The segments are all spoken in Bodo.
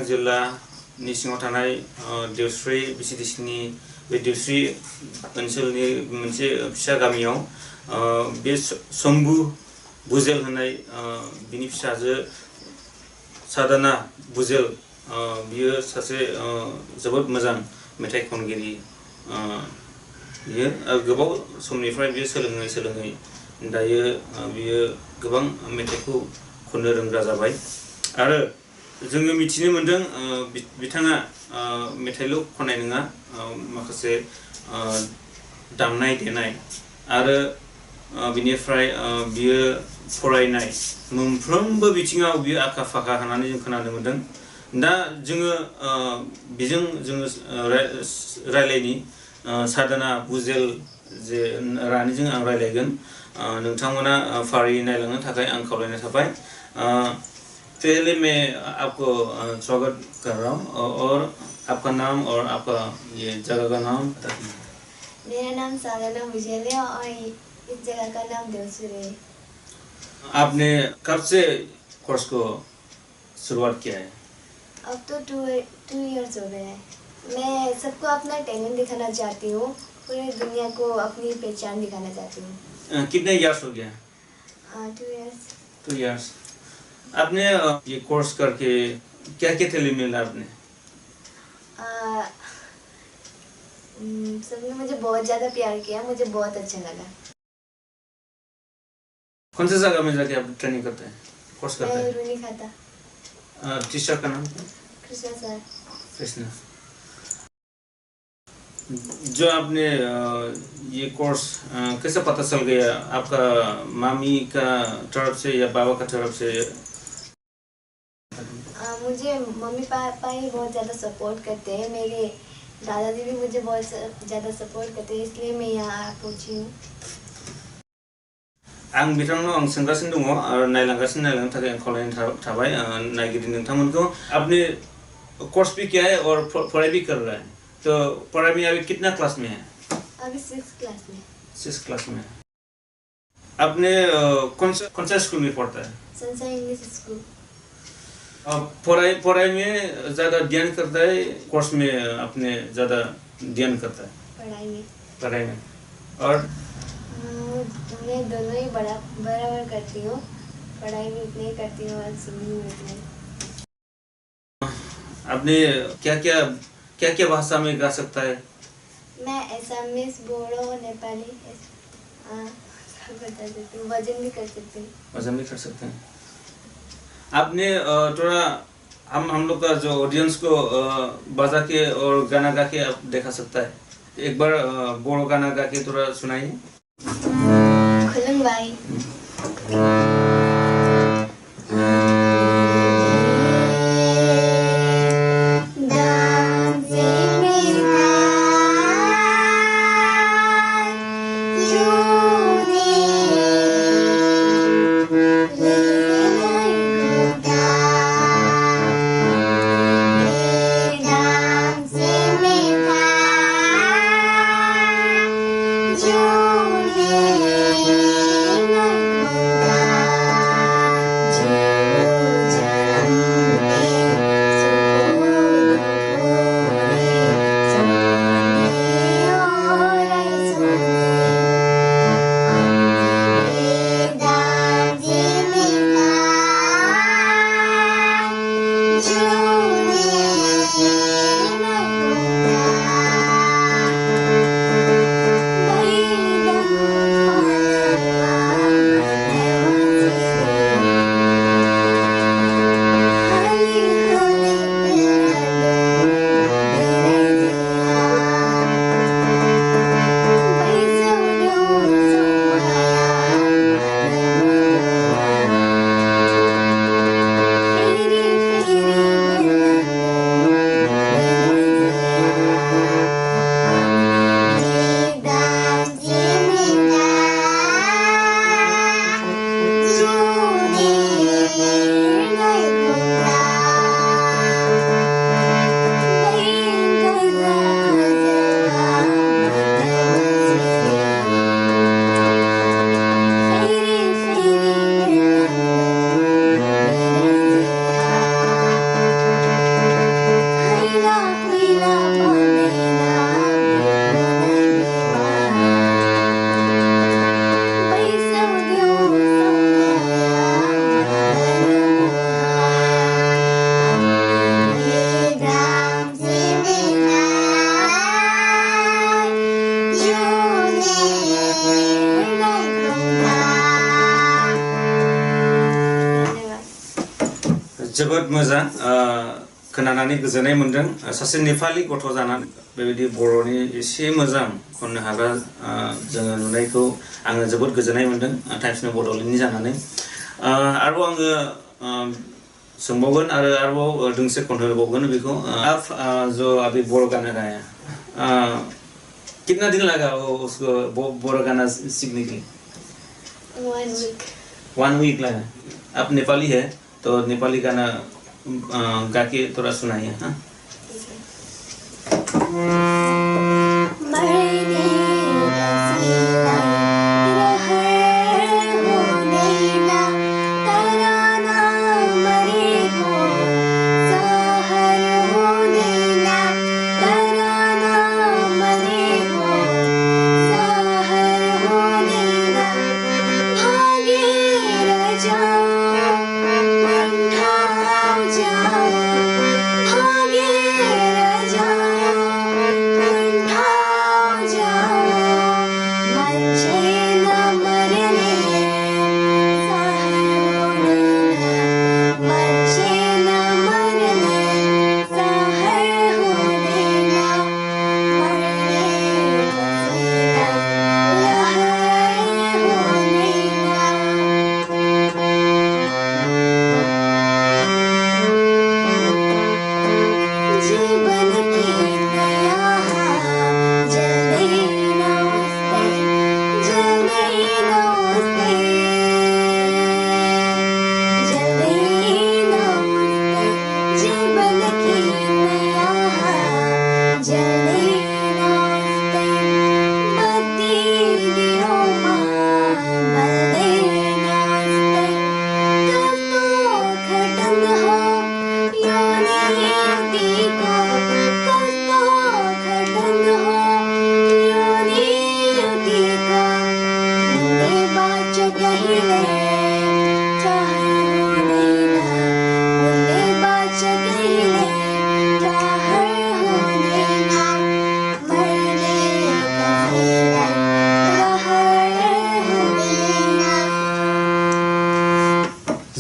जिल्लानि सिङाव थानाय देवस्रि बिसिडिसिनि बे देवस्रि ओनसोलनि मोनसे फिसा गामियाव बे शम्भु बुजेल होननाय बिनि फिसाजो साधना बुजेल बियो सासे जोबोद मोजां मेथाइ खनगिरि बियो गोबाव समनिफ्राय बियो सोलोङै दायो बियो गोबां मेथाइखौ खननो रोंग्रा जाबाय आरो जोङो मिथिनो मोनदों बिथाङा मेथाइल' खननाय नङा माखासे दामनाय देनाय आरो बिनिफ्राय बियो फरायनाय मोनफ्रोमबो बिथिङाव बियो आखा फाखा होननानै जों खोनानो मोनदों दा जोङो बेजों जोङो रायलायनि साधना बुजेल जे रानिजों आं रायलायगोन नोंथांमोना फारियै नायलांनो थाखाय आं खावलायनाय थाबाय पहले मैं आपको स्वागत कर रहा हूँ और आपका नाम और आपका ये जगह का नाम बताइए। मेरा नाम साधना बुजेल है और इस जगह का नाम देवसुर है। आपने कब से कोर्स को शुरुआत किया है? अब तो 2 इयर्स हो गए हैं। मैं सबको अपना टैलेंट दिखाना चाहती हूँ, पूरी दुनिया को अपनी पहचान दिखाना चाहती हूँ। कितने इयर्स हो गया? 2 इयर्स। 2 इयर्स। आपने ये कोर्स करके क्या क्या तालीम मिला आपने? सबने मुझे बहुत ज़्यादा प्यार किया, मुझे बहुत अच्छा लगा। कौन सी जगह में जाके आप ट्रेनिंग करते हैं, कोर्स करते हैं? मैं रूनी खाता। टीचर का नाम? कृष्णा सर। कृष्णा। जो आपने ये कोर्स कैसे पता चल गया? आपका मामी का तरफ से या बाबा का तरफ से? मुझे मम्मी पापा ही बहुत ज़्यादा सपोर्ट करते हैं, मेरे दादाजी भी मुझे बहुत ज़्यादा सपोर्ट करते हैं, इसलिए मैं यहाँ पहुँची हूँ। आं बिथांनाव आं सोंगासिनो दङ आरो नायलांनो थाखाय आं खावलायनाय थाबाय नायगिरि नोंथांमोनखौ। आपने कोर्स भी किया है और पढ़ाई भी कर रहा है, तो पढ़ाई में अभी कितना क्लास में है? अभी 6th क्लास में। 6th क्लास में। आपने कौन सा स्कूल में पढ़ता है? संसार इंग्लिश स्कूल। पढ़ाई में ज़्यादा ध्यान करता है, कोर्स में अपने ज़्यादा ध्यान करता है? पढ़ाई में। और मैं दोनों ही बराबर करती हूँ, पढ़ाई भी उतनी ही करती हूँ और सिंगिंग भी उतनी। आपने क्या भाषा में गा सकता है? मैं असमीज, बोडो, नेपाली सब बता सकती हूँ, भजन भी कर सकती हूँ। भजन भी कर सकते हैं। आपने थोड़ा हम लोग का जो ऑडियंस को बजा के और गाना गा के आप दिखा सकता है? एक बार बोडो गाना गा के थोड़ा सुनाइए। खुलुम भाई। जोबोद मोजां खोनानानै गोजोननाय मोनदों सासे नेपाली गथ' जानानै बेबायदि बर'नि एसे मोजां खननो हाग्रा जोङो नुनायखौ आङो जोबोद गोजोननाय मोनदों टाइम्स न्यू बड'लेण्डनि जानानै आरोबाव आङो सोंबावगोन आरोबाव दोंसे खनहोबावगोन बेखौ आप जो अभी बोरो गाना गाया कितना दिन लगा उसको बोरो गाना सीखने के लिए 1 week 1 week लगा आप नेपाली है तो नेपाली गाना गा के थोड़ा सुनाइए हाँ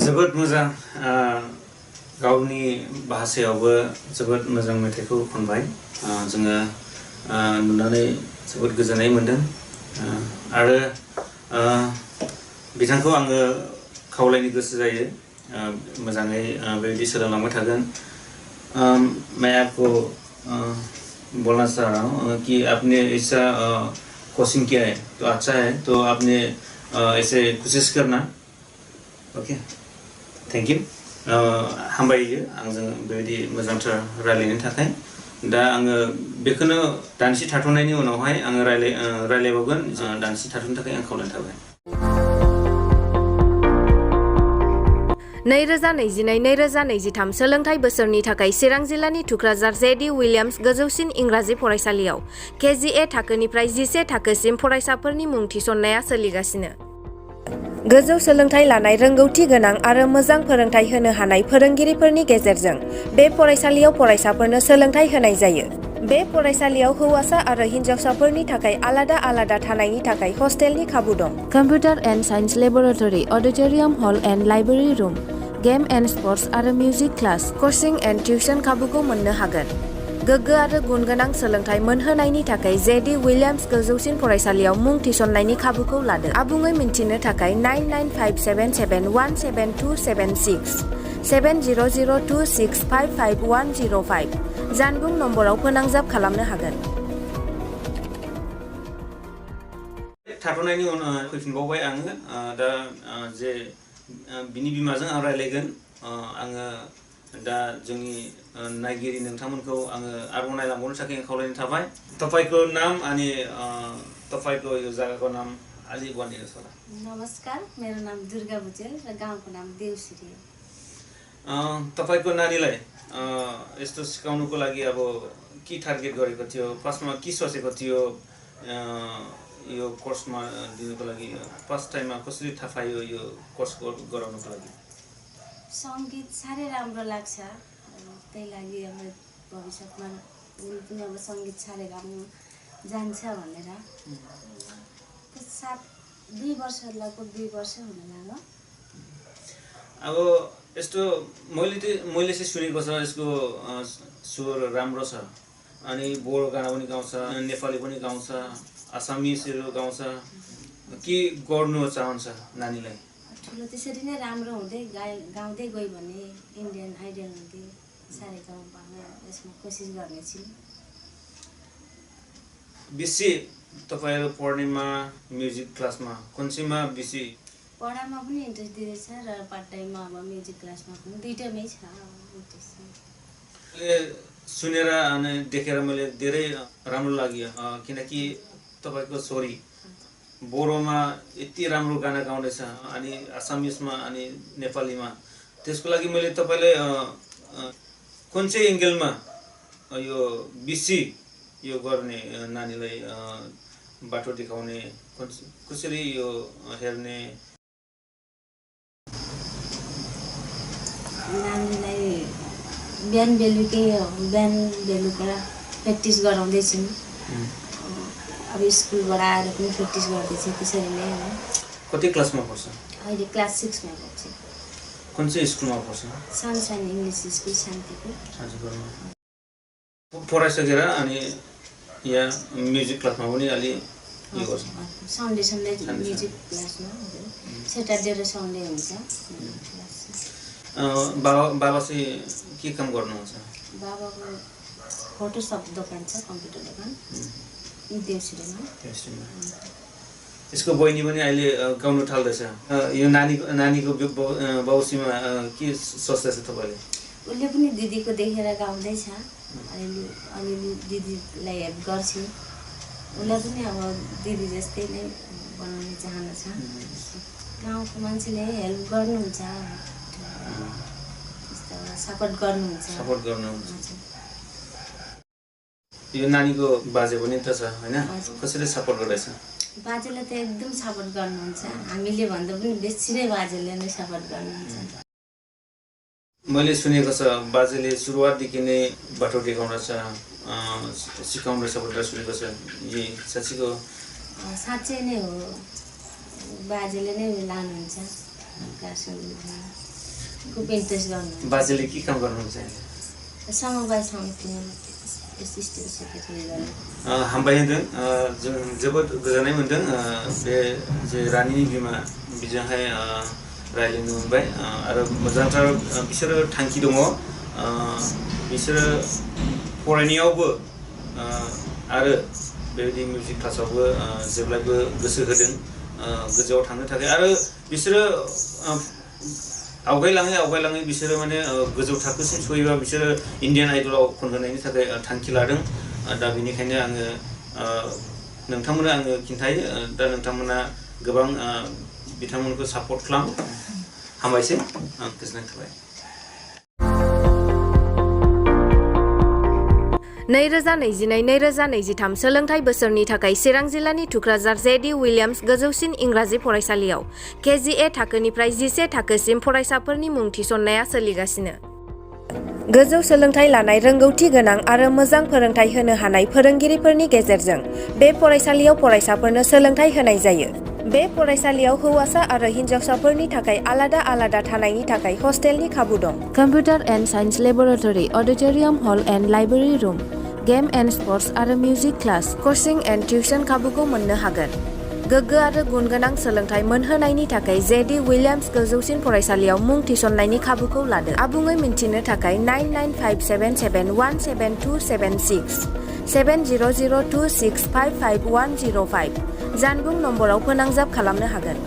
जोबोद मोजां गावनि भाषायावबो जोबोद मोजां मेथाइखौ खनबाय जोङो नुनानै जोबोद गोजोननाय मोनदों आरो बिथांखौ आङो खावलायनो गोसो जायो मोजाङै बेबायदि सोलोंलांबाय थागोन मैं आपको बोलना चाह रहा हूँ कि आपने ऐसा कोचिंग किया है तो अच्छा है तो आपने ऐसे कोशिश करना ओके थैंक यू हामबायो आंजों बेबायदि मोजांथार रायलायनायनि थाखाय दा आङो बेखौनो दानसे थाथ'नायनि उनावहाय आङो रायलायबावगोन दानसे थाथ'नो थाखाय आं खावलायनाय थाबाय 2022-2023 सोलोंथाइ बोसोरनि थाखाय चिरां जिल्लानि थुक्राझार जेडि विलियाम्स गोजौसिन इंराजि फरायसालियाव KGA थाखोनिफ्राय 11 थाखोसिम फरायसाफोरनि मुं थिसननाया सोलिगासिनो। गोजौ सोलोंथाइ लानाय रोंगौथि गोनां आरो मोजां फोरोंथाइ होनो हानाय फोरोंगिरिफोरनि गेजेरजों बे फरायसालियाव फरायसाफोरनो सोलोंथाइ होनाय जायो। बे फरायसालियाव हौवासा आरो हिन्जावसाफोरनि थाखाय आलादा आलादा थानायनि थाखाय हस्टेलनि खाबु दं। Computer and science laboratory, auditorium hall and library room, game and sports आरो music class, coaching and tuition खाबुखौ मोननो हागोन। गोग्गो आरो गुन गोनां सोलोंथाइ मोनहोनायनि थाखाय जेडि विलियाम्स गोजौसिन फरायसालियाव मुं थिसननायनि खाबुखौ लादो। आबुङै मिन्थिनो थाखाय 9957717276 7002655105 जानबुं नम्बराव फोनांजाब खालामनो हागोन। थाथ'नायनि उनाव फैफिनबावबाय आङो दा जे बिनि बिमाजों आं रायलायगोन आङो दा जोंनि नायगिरि नोंथांमोनखौ आङो आरोबाव नायलांबावनो थाखाय खावलायनाय थाबाय। तपाईको नाम अनि तपाईको यो जग्गाको नाम अलि भनिदिनुहोस् होला। नमस्कार, मेरो नाम दुर्गा भुजेल र गाउँको नाम देउसिरी हो। तपाईको नानीलाई यस्तो सिकाउनुको लागि अब के टार्गेट गरेको थियो, फर्स्टमा के सोचेको थियो यो कोर्समा दिनुको लागि, फर्स्ट टाइममा कसरी थाहा पायो यो कोर्स गराउनुको लागि? सङ्गीत साह्रै राम्रो लाग्छ, त्यही लागि अब भविष्यमा पनि अब सङ्गीत साह्रै राम्रो जान्छ भनेर 2 वर्ष हुन लाग्यो। अब यस्तो मैले चाहिँ सुनेको छ यसको स्वर राम्रो छ अनि बोडो गाना पनि गाउँछ नेपाली पनि गाउँछ आसामिसहरू गाउँछ के गर्नु चाहन्छ नानीलाई ठुलो त्यसरी नै राम्रो हुँदै गाउँदै गयो भने इन्डियन आइडल हुँदै साह्रै गाउँ पाउन यसमा कोसिस गर्नेछु बेसी तपाईहरु पढ्नेमा म्युजिक क्लासमा कुन चाहिँमा बेसी पढाइमा पनि इन्ट्रेस्ट दिँदैछ र पार्ट टाइममा अब म्युजिक क्लासमा पनि दुईटैमै छ सुनेर अनि देखेर मैले धेरै राम्रो लाग्यो किनकि तपाईको छोरी बोरोमा यति राम्रो गाना गाउँदैछ अनि आसामिसमा अनि नेपालीमा त्यसको लागि मैले तपाईलाई कुन चाहिँ एंगलमा यो बिसी यो गर्ने नानीलाई बाटो देखाउने कसरी यो हेर्ने नानीलाई बिहान बेलुकै प्र्याक्टिस गराउँदैछु अब स्कुलबाट आएर पनि प्र्याक्टिस गर्दैछ त्यसरी नै हो कति क्लासमा पढ्छ अहिले क्लास 6 मा पढ्छ कुन चाहिँ स्कुलमा पढ्छ सनसाइन इंग्लिश स्कुल शान्तिपुर पढाइसकेर अनि यहाँ म्युजिक क्लासमा पनि अलि यो गर्छ सन्डे म्युजिक क्लासमा सैटरडे र सन्डे हुन्छ बाबा चाहिँ के काम गर्नुहुन्छ बाबाको फोटोसप दोकान छ कम्प्युटर दोकान देउसुरेमा यसको बहिनी पनि अहिले गाउन थाल्दैछ यो नानीको बाउसीमा के सोच्दैछ तपाईले उसले पनि दिदीको देखेर गाउँदैछ अलिअलि दिदीलाई हेल्प गर्छु उसलाई पनि अब दिदी जस्तै नै बनाउन चाहन्छ गाउँको मान्छेले हेल्प गर्नुहुन्छ सपोर्ट गर्नुहुन्छ यो नानीको बाजे पनि त छ हैन कसरी सपोर्ट गर्दैछ बाजेले त एकदम सपोर्ट गर्नुहुन्छ हामीले भन्दा पनि बेसी नै बाजेले नै सपोर्ट गर्नुहुन्छ मैले सुनेको छ बाजेले सुरुवातदेखि नै बाटो देखाउँदछ सिकाउँदछ भनेर सुनेको छ यी साच्चीको साँच्चै नै हो बाजेले नै लानुहुन्छ खुब इन्ट्रेस्ट गर्नुहुन्छ बाजेले के काम गर्नुहुन्छ समवाय समितिमा एसिस्टेन्ट सेक्रेटरी गर्नु हामबायदों जोबोद गोजोननाय मोनदों बे जे रानिनि बिमा बिजोंहाय रायलायनो मोनबाय आरो मोजांथार बिसोरो थांखि दङ बिसोरो फरायनायावबो आरो बेबायदि मिउजिक क्लासावबो जेब्लायबो गोसो होदों गोजौआव थांनो थाखाय आरो बिसोरो आवगायलाङै बिसोरो माने गोजौ थाखोसिम सहैबा बिसोरो इन्डियान आइडलाव खनहोनायनि थाखाय थांखि लादों दा बेनिखायनो आङो नोंथांमोननो आङो खिन्थायो दा नोंथांमोना गोबां बिथांमोनखौ सापर्ट खालाम हामबायसै आं गोजोननाय थाबाय 2022-2023 सोलोंथाइ बोसोरनि थाखाय चिरां जिल्लानि थुक्राझार जेडी विलियम्स गोजौसिन इंराजि फरायसालियाव KGA थाखोनिफ्राय 11 थाखोसिम फरायसाफोरनि मुं थिसननाया सोलिगासिनो। गोजौ सोलोंथाइ लानाय रोंगौथि गोनां आरो मोजां फोरोंथाइ होनो हानाय फोरोंगिरिफोरनि गेजेरजों बे फरायसालियाव फरायसाफोरनो सोलोंथाइ होनाय जायो। बे फरायसालियाव हौवासा आरो हिन्जावसाफोरनि थाखाय आलादा थानायनि थाखाय हस्टेलनि खाबु दं। Computer and science laboratory, auditorium hall and library room, game and sports आरो music class, coaching and tuition खाबुखौ मोननो हागोन। गोग्गो आरो गुनगोनां सोलोंथाइ मोनहोनायनि थाखाय जेडी विलियम्स गोजौसिन फरायसालियाव मुं थिसननायनि खाबुखौ लादो। आबुङै मिन्थिनो थाखाय 9957717276 7002655105 जानबुं नम्बराव फोनांजाब खालामनो हागोन।